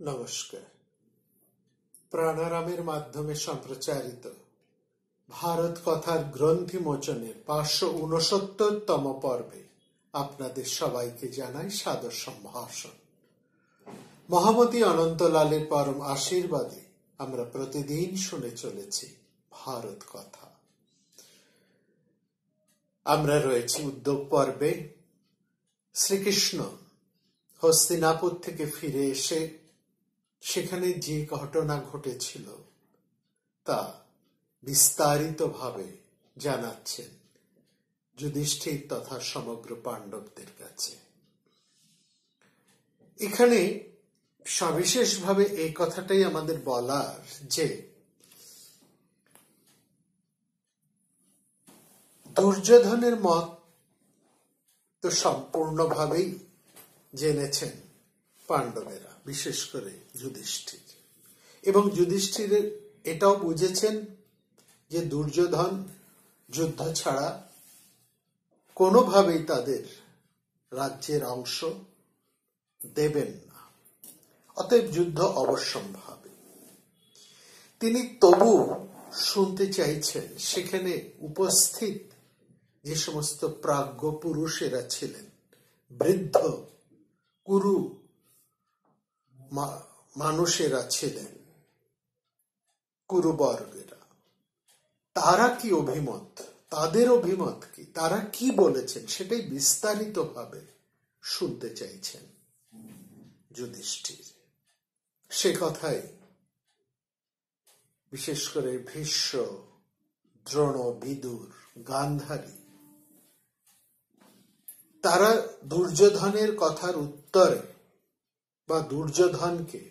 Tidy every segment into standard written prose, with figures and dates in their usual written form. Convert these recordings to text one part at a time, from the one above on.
নমস্কার। প্রাণারামের মাধ্যমে সম্প্রচারিত ভারত কথার গ্রন্থি মোচনের 569তম পর্বে আপনাদের সবাইকে জানাই সাদর সম্ভাষণ। মহামতি অনন্তলালের পরম আশীর্বাদে আমরা প্রতিদিন শুনে চলেছি ভারত কথা। আমরা রয়েছি উদ্যোগ পর্বে। শ্রীকৃষ্ণ হস্তিনাপুর থেকে ফিরে এসে সেখানে যে ঘটনা ঘটেছিল তা বিস্তারিতভাবে জানাচ্ছেন যুধিষ্ঠির তথা সমগ্র পাণ্ডবদের কাছে। এখানে সবিশেষভাবে এই কথাটাই আমাদের বলার যে দুর্যোধনের মত তো সম্পূর্ণভাবেই জেনেছেন পাণ্ডবেরা, বিশেষ করে যুধিষ্ঠির, এবং যুধিষ্ঠিরের এটাও বুঝেছেন যে দুর্যোধন যুদ্ধ ছাড়া কোনোভাবেই তাদের রাজ্যের অংশ দেবেন না, অতএব যুদ্ধ অবশ্যম্ভাবী। তিনি তবু শুনতে চাইছেন সেখানে উপস্থিত যে সমস্ত প্রাজ্ঞ পুরুষেরা ছিলেন, বৃদ্ধ কুরু মানুষেরা ছিলেন, কুরুবর্গেরা, তারা কি অভিমত, তাদের অভিমত কি, তারা কি বলেছেন সেটাই বিস্তারিতভাবে শুনতে চাইছেন যুধিষ্ঠির। সে কথাই বিশেষ করে ভীষ্ম, দ্রোণ, বিদুর, গান্ধারী তারা দুর্যোধনের কথার উত্তরে বা দুর্যোধনকে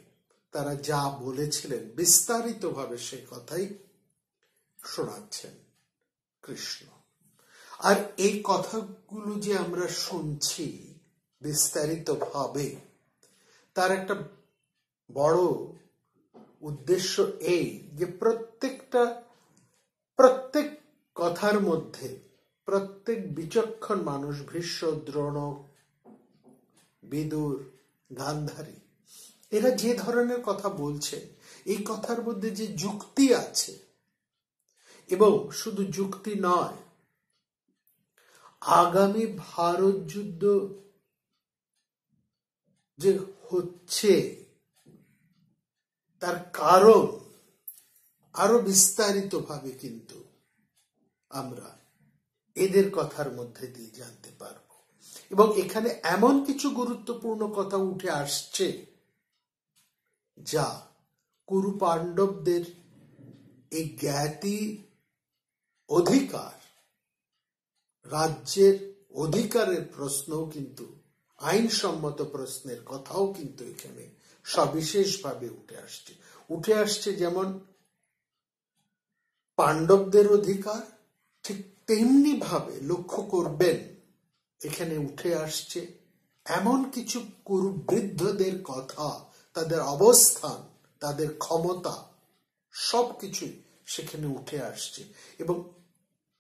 তারা যা বলেছিলেন বিস্তারিতভাবে সে কথাই শোনাচ্ছেন কৃষ্ণ। আর এই কথাগুলো যে আমরা শুনছি বিস্তারিতভাবে, তার একটা বড় উদ্দেশ্য এই যে প্রত্যেক কথার মধ্যে প্রত্যেক বিচক্ষণ মানুষ, ভীষ্ম, দ্রোণ, বিদুর, গান্ধারী, এরা যে ধরনের কথা বলছে এই কথার মধ্যে যে যুক্তি আছে, এবং শুধু যুক্তি নয়, আগামী ভারত যুদ্ধ যে হচ্ছে তার কারণ আরো বিস্তারিতভাবে কিন্তু আমরা এদের কথার মধ্যে দিয়ে জানতে পারব। এবং এখানে এমন কিছু গুরুত্বপূর্ণ কথা উঠে আসছে যা কুরু পাণ্ডবদের এই জ্ঞাতি অধিকার, রাজ্যের অধিকারের প্রশ্নও কিন্তু, আইনসম্মত প্রশ্নের কথাও কিন্তু এখানে সবিশেষভাবে উঠে আসছে। যেমন পাণ্ডবদের অধিকার, ঠিক তেমনি ভাবে লক্ষ্য করবেন এখানে উঠে আসছে এমন কিছু কুরুবৃদ্ধদের কথা, তাদের অবস্থান, তাদের ক্ষমতা, সবকিছুই সেখানে উঠে আসছে, এবং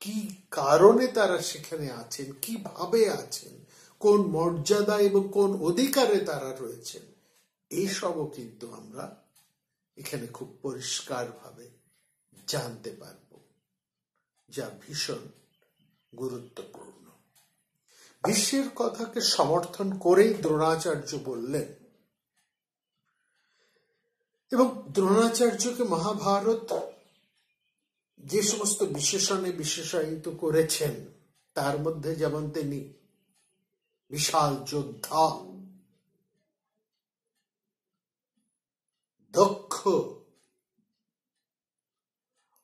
কি কারণে তারা সেখানে আছেন, কিভাবে আছেন, কোন মর্যাদা এবং কোন অধিকারে তারা রয়েছেন, এইসবও কিন্তু আমরা এখানে খুব পরিষ্কারভাবে জানতে পারব, যা ভীষণ গুরুত্বপূর্ণ। ভীষ্মের কথাকে সমর্থন করেই দ্রোণাচার্য বললেন, এবং দ্রোণাচার্যকে মহাভারত যে সমস্ত বিশেষণে বিশেষায়িত করেছেন তার মধ্যে যেমন তিনি বিশাল যোদ্ধা, দক্ষ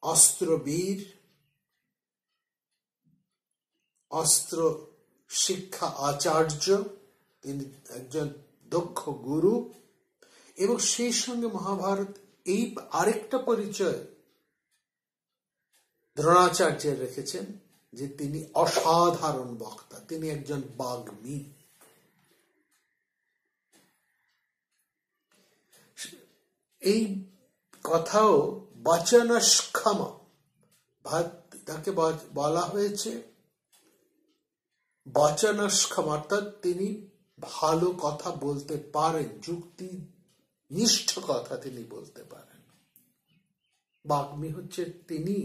অস্ত্রবীর, অস্ত্র শিক্ষা আচার্য, তিনি একজন দক্ষ গুরু, এবং সেই সঙ্গে মহাভারত এই আরেকটা পরিচয় দ্রোণাচার্যের রেখেছেন যে তিনি অসাধারণ বক্তা, তিনি একজন বাগ্মী। এই কথাও বচনক্ষম, তাকে বলা হয়েছে বচনক্ষম, অর্থাৎ তিনি ভালো কথা বলতে পারেন, যুক্তি নিষ্ঠ কথা তিনি বলতে পারেন। বাগ্মী হচ্ছে তিনি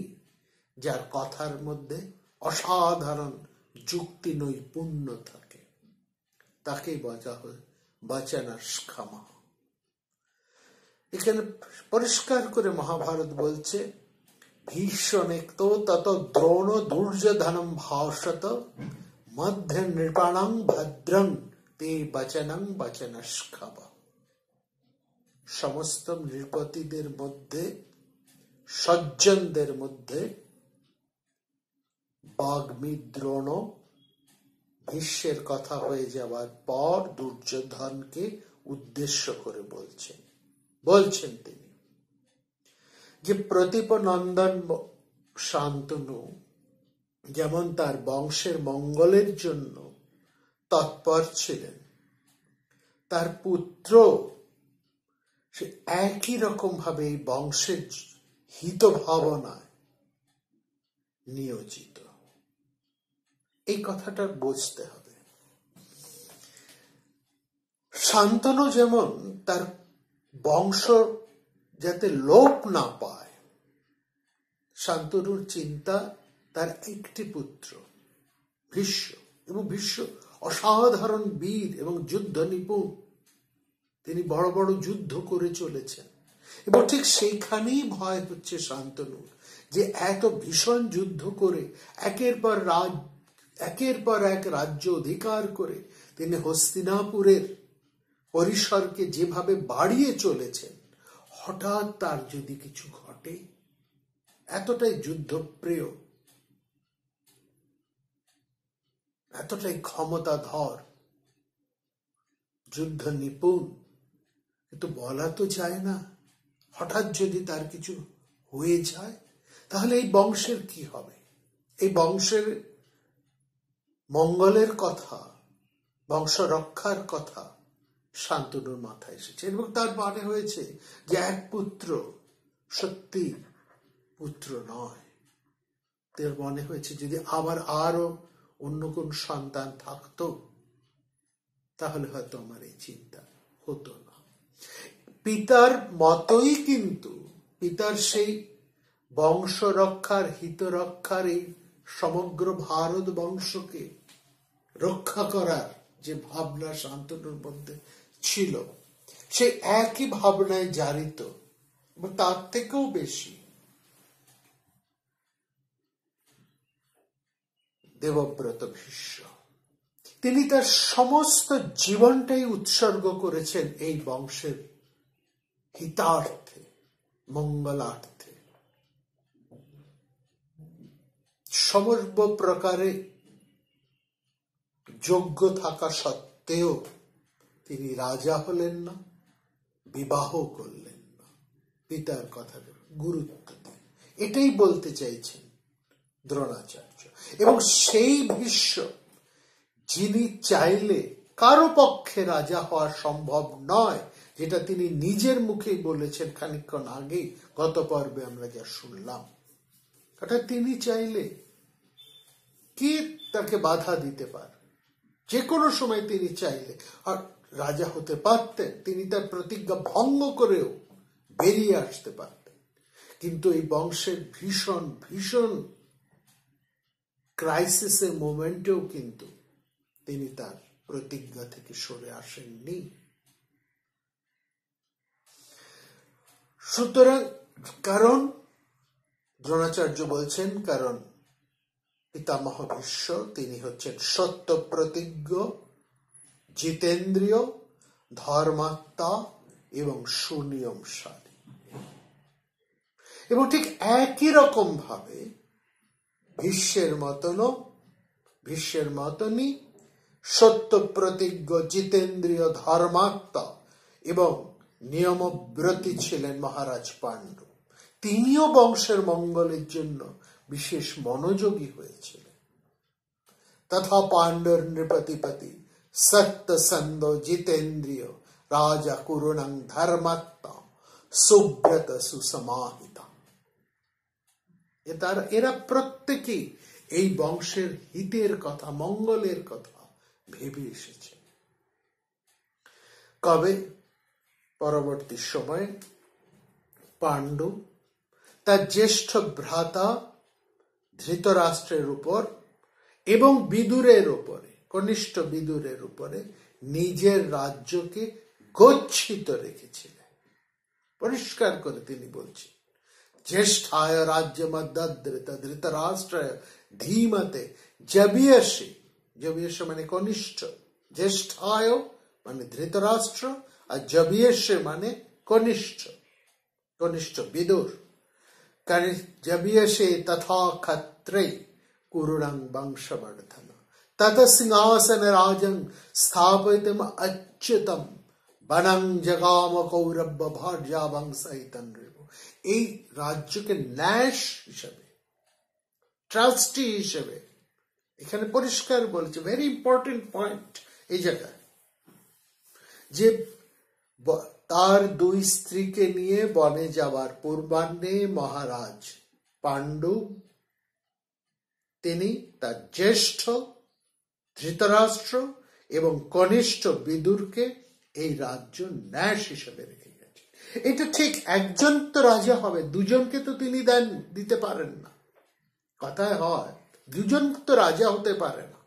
যার কথার মধ্যে অসাধারণ যুক্তি নৈপুণ্য থাকে, তাকেই বলা হয় বচনক্ষমা। এখানে পরিষ্কার করে মহাভারত বলছে, ভীষ্মেক্ত তত দ্রোণ দুর্যোধনম ভাষত মধ্যে নৃপাণং ভদ্রং তে বচনং বচনক্ষমা। সমস্ত নৃপতিদের মধ্যে, সজ্জনদের মধ্যে বাগ্মী দ্রোণ ভীষ্মের কথা হয়ে যাওয়ার পর দুর্যোধনকে উদ্দেশ্য করে বলছেন তিনি যে প্রতীপনন্দন শান্তনু যেমন তার বংশের মঙ্গলের জন্য তৎপর ছিলেন, তার পুত্র সে একই রকম ভাবে এই বংশের হিত ভাবনায় নিয়োজিত। এই কথাটা বুঝতে হবে। শান্তনু যেমন তার বংশ যাতে লোপ না পায়, শান্তনুর চিন্তা তার একটি পুত্র ভীষ্ম, এবং ভীষ্ম অসাধারণ বীর এবং যুদ্ধ নিপুণ, তিনি বড় বড় যুদ্ধ করে চলেছেন। এবং ঠিক সেইখানেই ভয় হচ্ছে শান্তনুর, যে এত ভীষণ যুদ্ধ করে একের পর এক রাজ্য অধিকার করে তিনি হস্তিনাপুরের পরিসরকে যেভাবে বাড়িয়ে চলেছেন, হঠাৎ তার যদি কিছু ঘটে, এতটাই যুদ্ধপ্রিয়, এতটাই ক্ষমতাধর, যুদ্ধ নিপুণ, কিন্তু বলা তো যায় না, হঠাৎ যদি তার কিছু হয়ে যায় তাহলে এই বংশের কি হবে? এই বংশের মঙ্গলের কথা, বংশ রক্ষার কথা শান্তনুর মাথায় এসেছে, এবং তার মনে হয়েছে যে এক পুত্র সত্যি পুত্র নয়। তার মনে হয়েছে যদি আরো অন্য কোন সন্তান থাকতো তাহলে হয়তো আমার এই চিন্তা হতো না। পিতার মতই কিন্তু পিতার সেই বংশ রক্ষার, হিত রক্ষার, এই সমগ্র ভারত বংশকে রক্ষা করার যে ভাবনা শান্তনুর মধ্যে ছিল, সে একই ভাবনায় জারিত, তার থেকেও বেশি দেবব্রত ভীষ্ম। তিনি তার সমস্ত জীবনটাই উৎসর্গ করেছেন এই বংশের হিতার্থে, মঙ্গলার্থে। সর্বপ্রকারে যোগ্য থাকা সত্ত্বেও তিনি রাজা হলেন না, বিবাহ করলেন না, পিতার কথা গুরুত্ব দেন। এটাই বলতে চাইছেন দ্রোণাচার্য। এবং সেই ভীষ্ম যিনি চাইলে কারো পক্ষে রাজা হওয়া সম্ভব নয়, যেটা তিনি নিজের মুখেই বলেছেন খানিকক্ষণ আগে, গত পর্বে আমরা যা শুনলাম, এটা তিনি চাইলে কি তাকে বাধা দিতে পারে? যে কোনো সময় তিনি চাইলে আর রাজা হতে পারতেন, তিনি তার প্রতিজ্ঞা ভঙ্গ করেও বেরিয়ে আসতে পারতেন। কিন্তু এই বংশের ভীষণ ভীষণ ক্রাইসিসের মোমেন্টেও কিন্তু তিনি তার প্রতিজ্ঞা থেকে সরে আসেননি। সুতরাং কারণ দ্রোণাচার্য বলছেন, কারণ পিতামহ ভীষ্ম তিনি হচ্ছেন সত্য প্রতিজ্ঞ, জিতেন্দ্রিয়, ধর্মাত্মা এবং সুনিয়মশালী। এবং ঠিক একই রকম ভাবে ভীষ্মের মতনই সত্য প্রতিজ্ঞ, জিতেন্দ্রিয়, ধর্মাত্মা এবং নিয়মব্রতী ছিলেন মহারাজ পাণ্ডু। তিনিও বংশের মঙ্গলের জন্য বিশেষ মনোযোগী হয়েছিলেন। তথা পাণ্ডুর নৃপতিপতি সত্যসন্ধ জিতেন্দ্রিয় রাজা কুরুণং ধর্মাত্মা সুব্রত সুসমাহিতা। এরা প্রত্যেকেই এই বংশের হিতের কথা, মঙ্গলের কথা ভেবে এসেছে। কবে? পরবর্তী সময়ে পাণ্ডু তার জ্যেষ্ঠ ভ্রাতা ধৃতরাষ্ট্রের উপর এবং বিদুরের উপরে, কনিষ্ঠ বিদুরের উপরে নিজের রাজ্যকে গচ্ছিত রেখেছিলেন। পরিষ্কার করে তিনি বলছেন, জ্যেষ্ঠায় রাজ্য মধ্যধৃত ধৃতরাষ্ট্রায় ধীমতে জবিয়সে, জবিয়সে মানে কনিষ্ঠ, জ্যেষ্ঠায় মানে ধৃতরাষ্ট্র আর জবিয়সে মানে কনিষ্ঠ, কনিষ্ঠ বিদুর। জবিয়সে তথা ক্ষত্রে কুরুণং বংশবর্ধন তত সিংহাসন রাজং স্থাপিতম অচ্যুতম বনং জগাম কৌরব ভার্যা বংশহিতন। এই রাজ্যকে ন্যাস হিসেবে, ট্রাস্টি হিসেবে, এখানে পরিষ্কার বলেছে, ভেরি ইম্পর্টেন্ট পয়েন্ট এই জায়গায়, যে তার দুই স্ত্রীকে নিয়ে বনে যাওয়ার পূর্বাহ্নে মহারাজ পাণ্ডু তিনি তার জ্যেষ্ঠ ধৃতরাষ্ট্র এবং কনিষ্ঠ বিদুরকে এই রাজ্য ন্যাস হিসেবে রেখে গেছে। এটা ঠিক, একজন তো রাজা হবে, দুজনকে তো তিনি দিতে পারেন না। কথায় হয় দুজন তো রাজা হতে পারে না,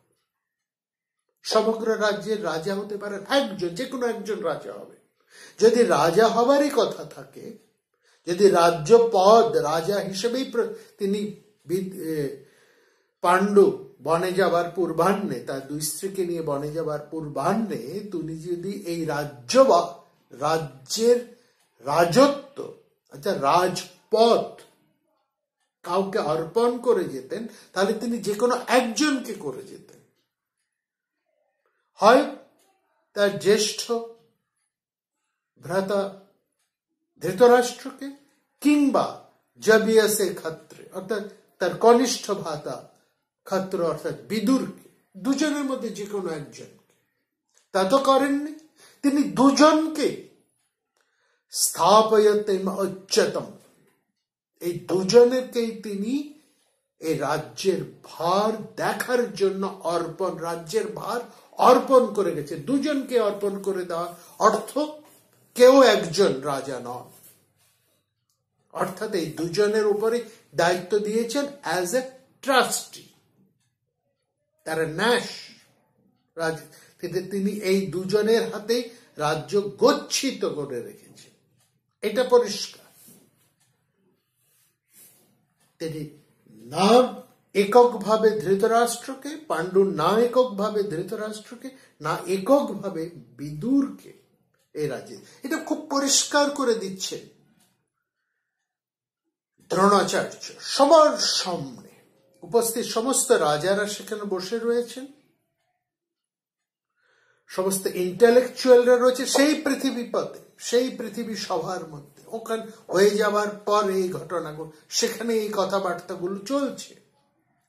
সমগ্র রাজ্যের রাজা হতে পারেন একজন, যে কোনো একজন রাজা হবে। যদি রাজা হবারই কথা থাকে, যদি রাজ্য পদ রাজা হিসেবেই তিনি পাণ্ডু বনে যাবার পূর্বাহ্নে, তার দুই স্ত্রীকে নিয়ে বনে যাবার পূর্বাহ্নে তিনি যদি এই রাজ্য বা রাজ্যের রাজত্ব, আচ্ছা রাজপদ কাউকে অর্পণ করে যেতেন, তাহলে তিনি যে কোনো একজনকে করে যেতেন, হয় তার জ্যেষ্ঠ ভ্রাতা ধৃতরাষ্ট্রকে কিংবা জবিয়সে ক্ষত্রে অর্থাৎ তার কনিষ্ঠ ভ্রাতা ক্ষত্র অর্থাৎ বিদুরকে, দুজনের মধ্যে যে কোনো একজনকে। তা তো করেননি, তিনি দুজনকে স্থাপয়তেম উচ্চতম, এই দুজনেরকেই তিনি এই রাজ্যের ভার দেখার জন্য অর্পণ, রাজ্যের ভার অর্পণ করে গেছে। দুজনকে অর্পণ করে দেওয়ার অর্থ কেউ একজন রাজা নন, অর্থাৎ এই দুজনের উপরে দায়িত্ব দিয়েছেন অ্যাজ এ ট্রাস্টি, তারা ন্যাস, তিনি এই দুজনের হাতে রাজ্য গচ্ছিত করে রেখেছেন, এটা পরিষ্কার। তিনি না এককভাবে ধৃতরাষ্ট্রকে, পাণ্ডু না এককভাবে ধৃতরাষ্ট্রকে, না এককভাবে বিদুরকে এই রাজ্যে, এটা খুব পরিষ্কার করে দিচ্ছেন দ্রোণাচার্য। সবার সামনে উপস্থিত সমস্ত রাজারা সেখানে বসে রয়েছেন, সমস্ত ইন্টেলেকচুয়ালরা রয়েছে সেই পৃথিবী পথে, সেই পৃথিবী সভার মধ্যে। ওখানে হয়ে যাওয়ার পর এই ঘটনাগুলো, সেখানে এই কথাবার্তাগুলো চলছে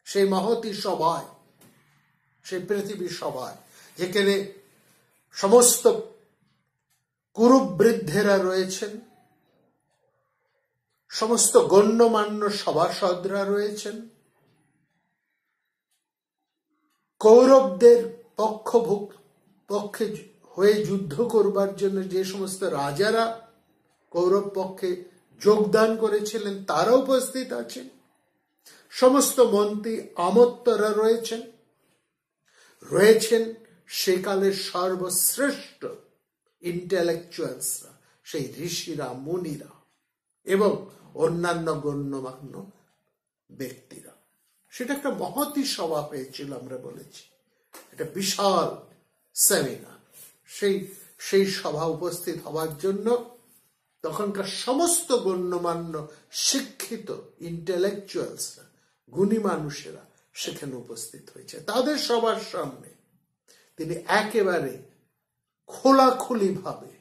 সেই মহতী সভায়, সেই পৃথিবী সভায়, যেখানে সমস্ত কুরুবৃদ্ধেরা রয়েছেন, সমস্ত গণ্যমান্য সভাসদরা রয়েছেন, কৌরবদের পক্ষে হয়ে যুদ্ধ করবার জন্য যে সমস্ত রাজারা কৌরব পক্ষে যোগদান করেছিলেন তারা উপস্থিত আছেন, সমস্ত মন্ত্রী আমত্তরা রয়েছেন সেকালের সর্বশ্রেষ্ঠ ইন্টেলেকচুয়ালসরা, সেই ঋষিরা, মুনিরা এবং অন্যান্য গণ্যমান্য ব্যক্তিরা। সেটা একটা মহতী সভা হয়েছিল, আমরা বলেছি এটা বিশাল সেমিনার। সেই সভা উপস্থিত হওয়ার জন্য তখনকার সমস্ত গণ্যমান্য শিক্ষিত ইন্টেলেকচুয়ালসরা, গুণী মানুষেরা সেখানে উপস্থিত হয়েছে। তাদের সবার সামনে তিনি একেবারে খোলাখুলি ভাবে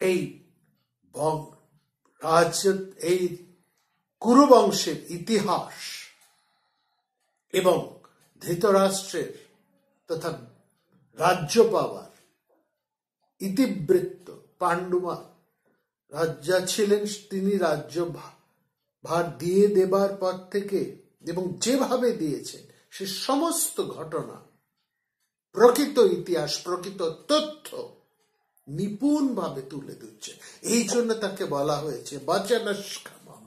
এই এই কুরুবংশের ইতিহাস এবং ধৃতরাষ্ট্রের তথা রাজ্য পাওয়ার ইতিবৃত্ত, পাণ্ডুমা রাজা ছিলেন, তিনি রাজ্য ভার দিয়ে দেবার পর থেকে এবং যেভাবে দিয়েছেন সে সমস্ত ঘটনা, প্রকৃত ইতিহাস, প্রকৃত তথ্য নিপুণ ভাবে তুলে ধরছে। এই জন্য তাকে বলা হয়েছে বচনক্ষমা,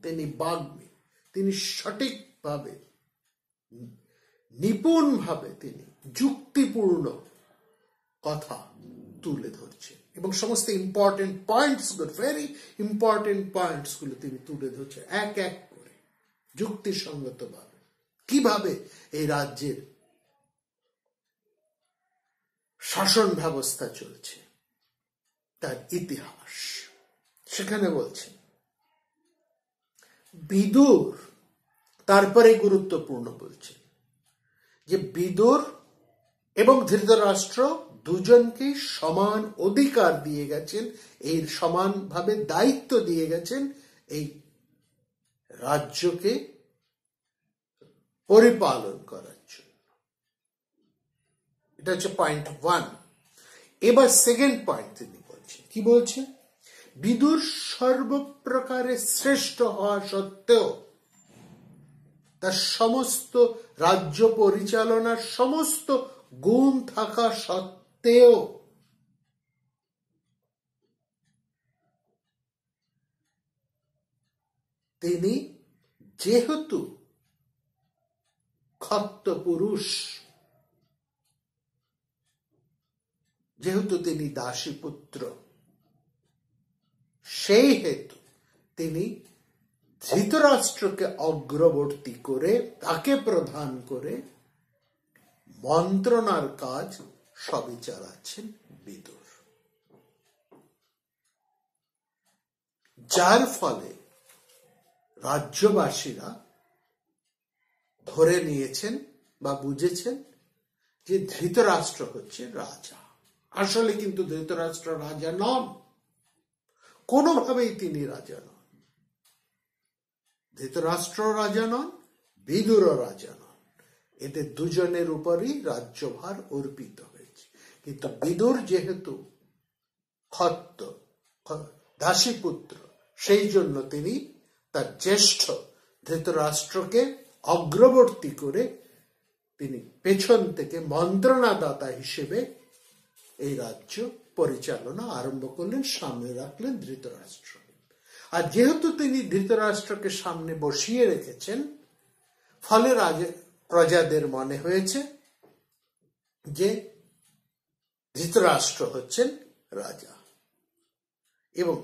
তিনি বাগ্মী, তিনি সঠিকভাবে নিপুণ ভাবে তিনি যুক্তিপূর্ণ কথা তুলে ধরছেন এবং সমস্ত ইম্পর্টেন্ট পয়েন্টস গুলো, ভেরি ইম্পর্টেন্ট পয়েন্টস গুলো তিনি তুলে ধরছেন এক এক করে যুক্তিসঙ্গত ভাবে। কিভাবে এই রাজ্যের শাসন ব্যবস্থা চলছে, তার ইতিহাস সেখানে বলছেন। বিদুর তারপরে গুরুত্বপূর্ণ বলছেন যে বিদুর এবং ধৃতরাষ্ট্র দুজনকেই সমান অধিকার দিয়ে গেছেন, এই সমানভাবে দায়িত্ব দিয়ে গেছেন এই রাজ্যকে পরিপালন করার জন্য। এটা হচ্ছে পয়েন্ট 1। এবার সেকেন্ড পয়েন্ট তিনি বলছেন, কি বলছেন? বিদুর সর্বপ্রকারে শ্রেষ্ঠ হওয়া সত্ত্বেও, তার সমস্ত রাজ্য পরিচালনার সমস্ত গুণ থাকা সত্ত্বেও তিনি যেহেতু ক্ষত্র পুরুষ, যেহেতু তিনি দাসীপুত্র, সেই হেতু তিনি ধৃতরাষ্ট্রকে অগ্রবর্তী করে, তাকে প্রধান করে মন্ত্রণার কাজ সবই চালাচ্ছেন বিদুর। যার ফলে রাজ্যবাসীরা ধরে নিয়েছেন বা বুঝেছেন যে ধৃতরাষ্ট্র হচ্ছে রাজা। আসলে কিন্তু ধৃতরাষ্ট্র রাজা নন, কোনোভাবেই তিনি রাজা নন। ধৃতরাষ্ট্র রাজা নন, বিদুরও রাজা নন। এদের দুজনের উপরই রাজ্যভার অর্পিত হয়েছে। কিন্তু বিদুর যেহেতু ক্ষত্র, দাসীপুত্র, সেই জন্য তিনি তার জ্যেষ্ঠ ধৃতরাষ্ট্রকে অগ্রবর্তী করে তিনি পেছন থেকে মন্ত্রণাদাতা হিসেবে এই রাজ্য পরিচালনা আরম্ভ করলেন, সামনে রাখলেন ধৃতরাষ্ট্র। আর যেহেতু তিনি ধৃতরাষ্ট্রকে সামনে বসিয়ে রেখেছেন, ফলে প্রজাদের মনে হয়েছে যে ধৃতরাষ্ট্র হচ্ছেন রাজা। এবং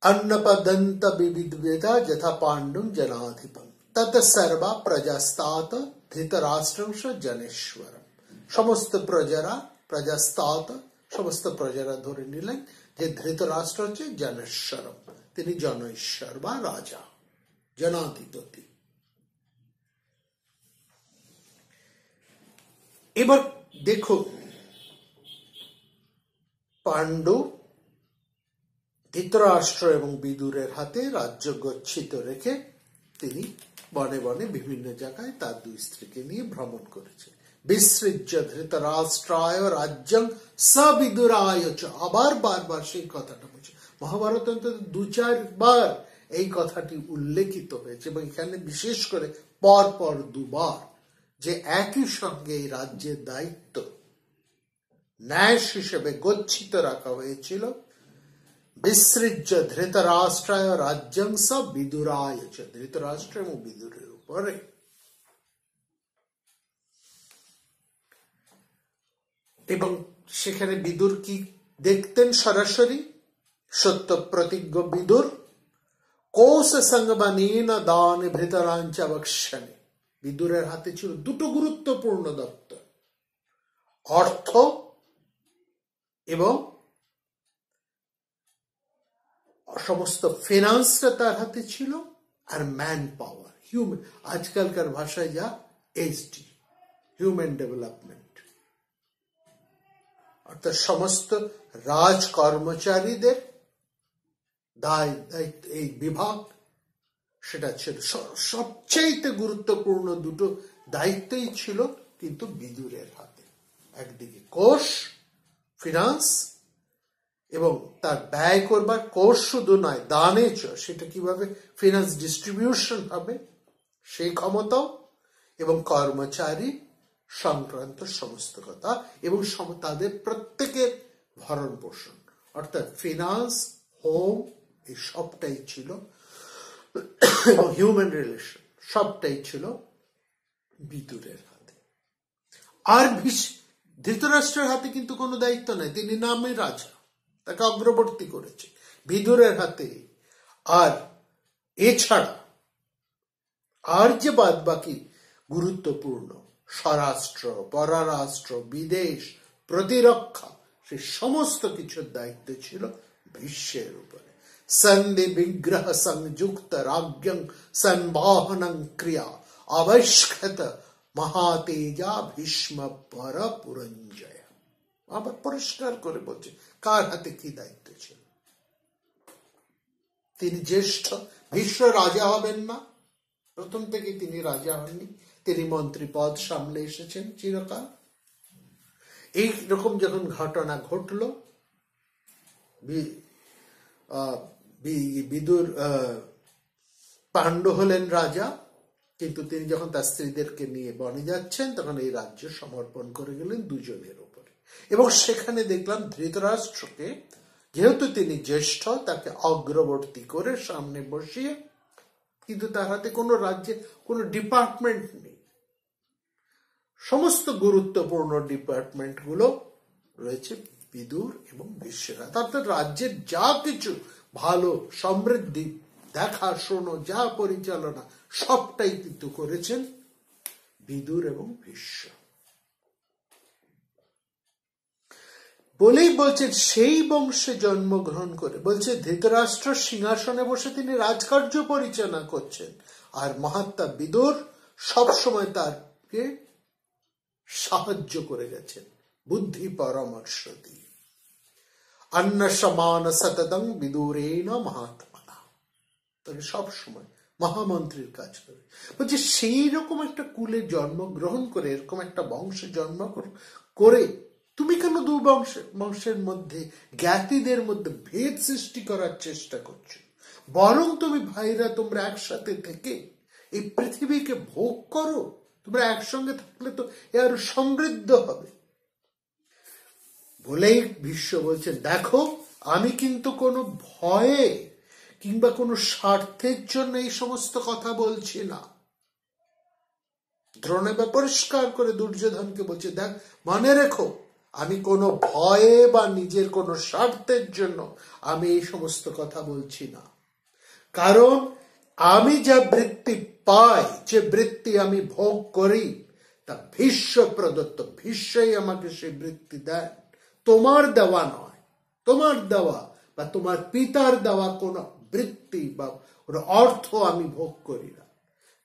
अन्नपदंत विविधवेदा यथा पांडुम जनाधिपम तत सर्वा प्रजास्तात धृतराष्ट्रं जनेश्वरम। সমস্ত প্রজাস্तात সমস্ত প্রজারা ধরে নিলেন যে ধৃতরাষ্ট্র হচ্ছে জনেশ্বরম, তিনি জনেশ্বর বা রাজা, জনাধিপতি। এবার দেখো, পাণ্ডু ধৃতরাষ্ট্র এবং বিদুরের হাতে রাজ্য গচ্ছিত রেখে তিনি বনে বনে বিভিন্ন জায়গায় তার দুই স্ত্রীকে নিয়ে ভ্রমণ করেছে। বিসৃজ্য ধৃতরাষ্ট্রায় রাজ্যং সবিদুরায় চ। আবার বারবার সেই কথাটা বলছে। মহাভারত অন্তত 2-4 বার এই কথাটি উল্লেখিত হয়েছে এবং এখানে বিশেষ করে পরপর 2 বার যে একই সঙ্গে এই রাজ্যের দায়িত্ব ন্যায় হিসেবে গচ্ছিত রাখা হয়েছিল। বিসৃজ্য ধৃতরাষ্ট্রায় রাজ্যং স বিদুরায় চ। ধৃতরাষ্ট্র এবং বিদুরের উপরে। এবং সেখানে বিদুর কি দেখতেন? সরাসরি সত্য প্রতিজ্ঞ বিদুর কোষ সংগবানীন দান ভৃতরাঞ্চ বক্ষণে। বিদুরের হাতে ছিল 2টো গুরুত্বপূর্ণ দপ্তর, অর্থ এবং সমস্ত ফিনান্সটা তার হাতে ছিল, আর ম্যান পাওয়ার, হিউম্যান, আজকালকার ভাষায় যা এইচডি, হিউম্যান ডেভেলপমেন্ট, অর্থাৎ সমস্ত রাজ কর্মচারীদের দায়িত্ব এই বিভাগ, সেটা ছিল সবচেয়ে গুরুত্বপূর্ণ 2টো দায়িত্বই ছিল কিন্তু বিদুরের হাতে। একদিকে কোষ, ফিনান্স, এবং তার ব্যয় করবার কোষ শুধু নয়, দানে সেটা কিভাবে ফিনান্স ডিস্ট্রিবিউশন হবে সেই ক্ষমতাও, এবং কর্মচারী সংক্রান্ত সমস্ত কথা এবং তাদের প্রত্যেকের ভরণ পোষণ অর্থাৎ ফিনান্স, হোম, এই সবটাই ছিল, এবং হিউম্যান রিলেশন সবটাই ছিল বিদুরের হাতে। আর ধৃতরাষ্ট্রের হাতে কিন্তু কোনো দায়িত্ব নাই, তিনি নামে রাজা, তাকে অগ্রবর্তী করেছে বিদুরের হাতে। আর এছাড়া আর যে বাদ বাকি গুরুত্বপূর্ণ স্বরাষ্ট্র, পররাষ্ট্র, বিদেশ, প্রতিরক্ষা, সে সমস্ত কিছুর দায়িত্ব ছিল ভীষ্মের উপরে। সন্ধি বিগ্রহ সংযুক্ত রাজ্যং সংবাহনং ক্রিয়া আবিষ্কৃত মহাতেজা ভীষ্ম পর পুরঞ্জয়। আবার পরিষ্কার করে বলছে কার হাতে কি দায়িত্ব ছিল। তিনি জ্যেষ্ঠ, ভীষ্ম রাজা হবেন না, প্রথম থেকে তিনি রাজা হননি, তিনি মন্ত্রী পদ সামলে এসেছেন চিরকাল। এইরকম যখন ঘটনা ঘটল, বিদুর পাণ্ডু হলেন রাজা, কিন্তু তিনি যখন তার স্ত্রীদেরকে নিয়ে বনে যাচ্ছেন তখন এই রাজ্য সমর্পণ করে গেলেন দুজনের উপরে। এবং সেখানে দেখলাম ধৃতরাষ্ট্রকে, যেহেতু তিনি জ্যেষ্ঠ, তাকে অগ্রবর্তী করে সামনে বসিয়ে, কিন্তু তার হাতে কোনো রাজ্যে কোনো ডিপার্টমেন্ট নেই। সমস্ত গুরুত্বপূর্ণ ডিপার্টমেন্ট গুলো রয়েছে বিদুর এবং ভীষ্মের হাতে। অর্থাৎ রাজ্যের যা কিছু ভালো, সমৃদ্ধি, দেখাশোনা, যা পরিচালনা, সবটাই কিন্তু করেছেন বিদুর এবং ভীষ্ম। বলেই বলছেন সেই বংশে জন্মগ্রহণ করে, বলছে ধৃতরাষ্ট্র সিংহাসনে বসে তিনি রাজকার্য পরিচালনা করছেন, আর মহাত্মা বিদুর সবসময় তাকে সাহায্য করে গেছেন বুদ্ধি পরামর্শ দিয়ে। অন্য সমান সততং বিদুরেণ মহাত্মনা, তাকে সবসময় মহামন্ত্রীর কাজ করে। বলছে সেই রকম একটা কুলে জন্মগ্রহণ করে, এরকম একটা বংশে জন্মগ্রহণ করে তুমি কেন দু বংশের মধ্যে, জ্ঞাতিদের মধ্যে ভেদ সৃষ্টি করার চেষ্টা করছো? বরং তুমি ভাইরা তোমরা একসাথে থেকে এই পৃথিবীকে ভোগ করো, তোমরা একসঙ্গে থাকলে তো এ আরো সমৃদ্ধ হবে। বলেই ভীষ্ম বলছেন, দেখো আমি কিন্তু কোনো ভয়ে কিংবা কোনো স্বার্থের জন্য এই সমস্ত কথা বলছি না। দ্রোণ পরিষ্কার করে দুর্যোধনকে বলছে, দেখ মনে রেখো, আমি কোনো ভয়ে বা নিজের কোনো স্বার্থের জন্য আমি এই সমস্ত কথা বলছি না। কারণ আমি যা বৃত্তি পাই, যে বৃত্তি আমি ভোগ করি, তা ভীষ্ম প্রদত্ত, ভীষ্মই আমাকে সেই বৃত্তি দেন, তোমার দেওয়া নয়। তোমার দেওয়া বা তোমার পিতার দেওয়া কোন বৃত্তি বা অর্থ আমি ভোগ করি না।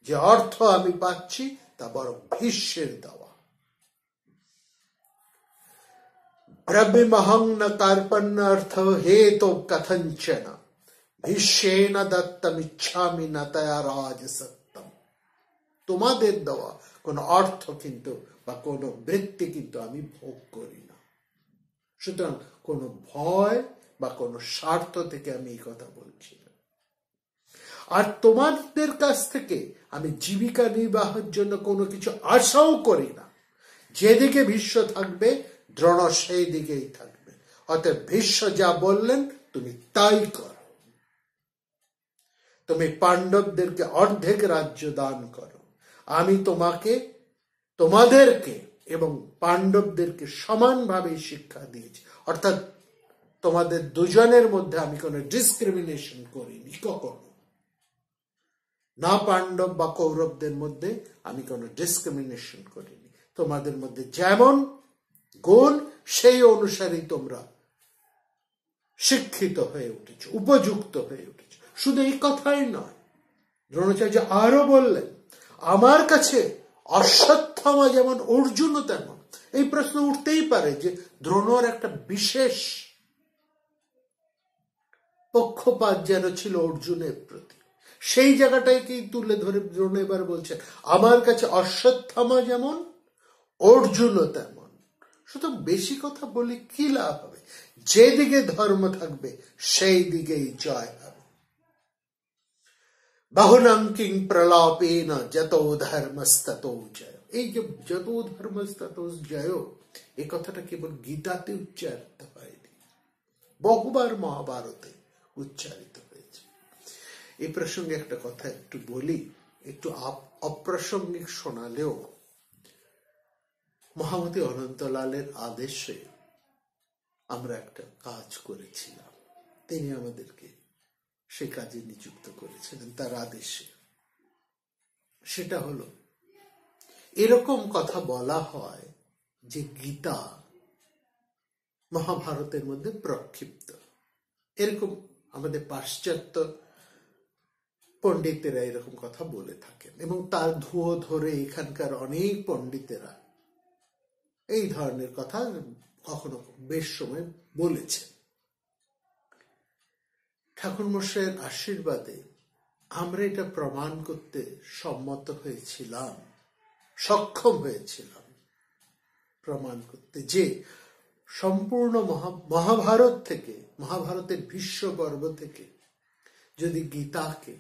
যে অর্থ আমি পাচ্ছি তা বরং ভীষ্মের দেওয়া। ব্রহ্মহং ন কার্পণ্যর্থ হেতো কথঞ্চন ভীষ্মেন দত্তমিচ্ছামি ন তয়া রাজসত্তম। তোমাদের দেওয়া কোন অর্থ কিন্তু বা কোন বৃত্তি কিন্তু আমি ভোগ করি না। সুতরাং কোন ভয় বা কোন স্বার্থ থেকে আমি এই কথা বলছি না। আর তোমাদের কাছ থেকে আমি জীবিকা নির্বাহের জন্য কোনো কিছু আশাও করি না। যেদিকে ভীষ্ম থাকবে, দ্রোণ সেই দিকেই থাকবে। অতএব ভীষ্ম যা বললেন তুমি তাই করো। তুমি পাণ্ডবদেরকে অর্ধেক রাজ্য দান করো। আমি তোমাদেরকে এবং পাণ্ডবদেরকে সমানভাবে শিক্ষা দিয়েছি। অর্থাৎ তোমাদের দুজনের মধ্যে আমি কোনো ডিসক্রিমিনেশন করিনি কখনো। না পাণ্ডব বা কৌরবদের মধ্যে আমি কোনো ডিসক্রিমিনেশন করিনি। তোমাদের মধ্যে যেমন গুণ, সেই অনুসারে তোমরা শিক্ষিত হয়ে উঠেছ, উপযুক্ত হয়ে উঠেছ। শুধু এই কথাই নয়, দ্রোণাচার্য আরো বললেন, আমার কাছে অশ্বত্থামা যেমন অর্জুনও তেমন। এই প্রশ্ন উঠতেই পারে যে দ্রোণর একটা বিশেষ পক্ষপাত যেন ছিল অর্জুনের প্রতি। সেই জায়গাটাকেই তুলে ধরে দ্রোণ এবার বলছে, আমার কাছে অশ্বত্থামা যেমন অর্জুনও তেমন। সুতরাং বেশি কথা বলে কি লাভ হবে? যেদিকে ধর্ম থাকবে সেই দিকেই জয় হবে। বহুনাং কিং প্রলাপেন যতো ধর্মস্ততো জয়। এই যে যত ধর্মস্তত জয়, এই কথাটা কেবল গীতাতে উচ্চারিত হয়নি, বহুবার মহাভারতে উচ্চারিত হয়েছে। এই প্রসঙ্গে একটা কথা একটু বলি, একটু অপ্রাসঙ্গিক শোনালেও মহামতি অনন্তলালের আদেশে আমরা একটা কাজ করেছিলাম, তিনি আমাদেরকে সে কাজে নিযুক্ত করেছিলেন তার আদেশে। সেটা হলো, এরকম কথা বলা হয় যে গীতা মহাভারতের মধ্যে প্রক্ষিপ্ত, এরকম আমাদের পাশ্চাত্য পণ্ডিতেরা এরকম কথা বলে থাকেন, এবং তার ধুয়ো ধরে এখানকার অনেক পণ্ডিতেরা এই ধরনের কথা কখনো বেশ সময় বলেছে। ঠাকুরমশাইয়ের আশীর্বাদে আমরা এটা প্রমাণ করতে সম্মত হয়েছিলাম, সক্ষম হয়েছিলাম প্রমাণ করতে যে সম্পূর্ণ মহাভারত থেকে, মহাভারতের ভীষ্ম পর্ব থেকে যদি গীতাকে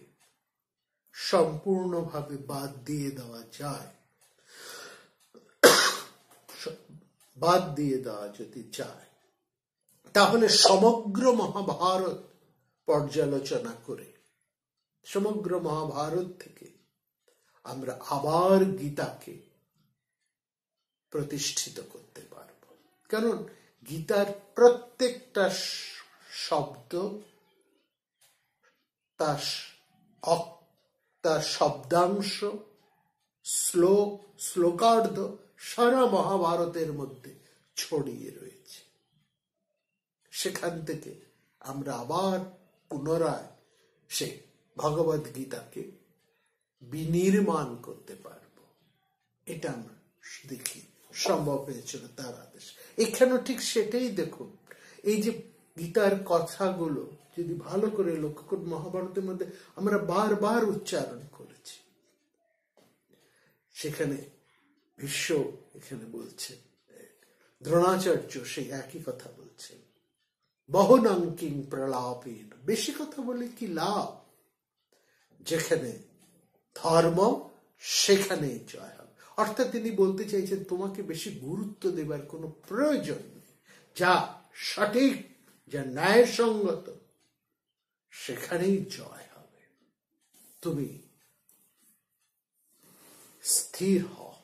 সম্পূর্ণভাবে বাদ দিয়ে দেওয়া যায়, বাদ দিয়ে দেওয়া যদি যায়, তাহলে সমগ্র মহাভারত পর্যালোচনা করে সমগ্র মহাভারত থেকে আমরা আবার গীতাকে প্রতিষ্ঠিত করতে পারব। কারণ গীতার প্রত্যেকটা শব্দ, তার শব্দাংশ, শ্লোক, শ্লোকার্ধ সারা মহাভারতের মধ্যে ছড়িয়ে রয়েছে। সেখান থেকে আমরা আবার পুনরায় সেই ভগবদ গীতাকে বিনির্মাণ করতে পারব, এটা আমরা দেখি সম্ভব হয়েছিল তার আদেশ। এখানেও ঠিক সেটাই দেখুন, এই যে গীতার কথাগুলো যদি ভালো করে লক্ষ্য করি, মহাভারতের মধ্যে আমরা বারবার উচ্চারণ করেছি। সেখানে ভীষ্ম এখানে বলছেন, দ্রোণাচার্য সেই একই কথা বলছেন, বহুনং কিং প্রলাপেন, বেশি কথা বলে কি লাভ, যেখানে ধর্ম সেখানে জয় হবে। অর্থাৎ তিনি বলতে চাইছেন তোমাকে বেশি গুরুত্ব দেবার কোনো প্রয়োজন নেই, যা সঠিক, যা ন্যায়সঙ্গত, সেখানেই জয় হবে। তুমি স্থির হও,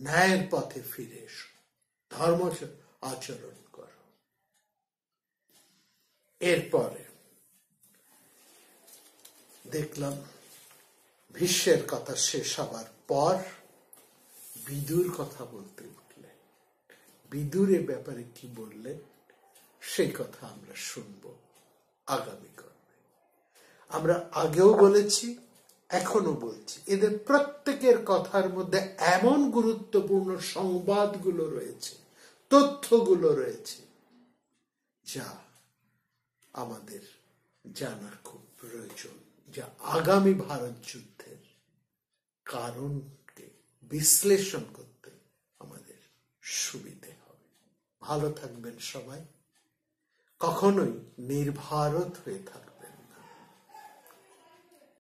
ন্যায়ের পথে ফিরে এসো, ধর্ম আচরণ করো। এরপরে দেখলাম ভীষ্মের কথা শেষ হবার পর বিদুর কথা বলতে উঠলেন। বিদুরের ব্যাপারে কি বললেন সেই কথা আমরা শুনবো আগামী কর্মে। আমরা আগেও বলেছি, এখনো বলছি, এদের প্রত্যেকের কথার মধ্যে এমন গুরুত্বপূর্ণ সংবাদগুলো রয়েছে, তথ্যগুলো রয়েছে, যা আমাদের জানা খুব প্রয়োজন, যা আগামী ভারত যুদ্ধের কারণকে বিশ্লেষণ করতে আমাদের সুবিধে হবে। ভালো থাকবেন সবাই, কখনোই নির্ভারত হয়ে থাকবেন।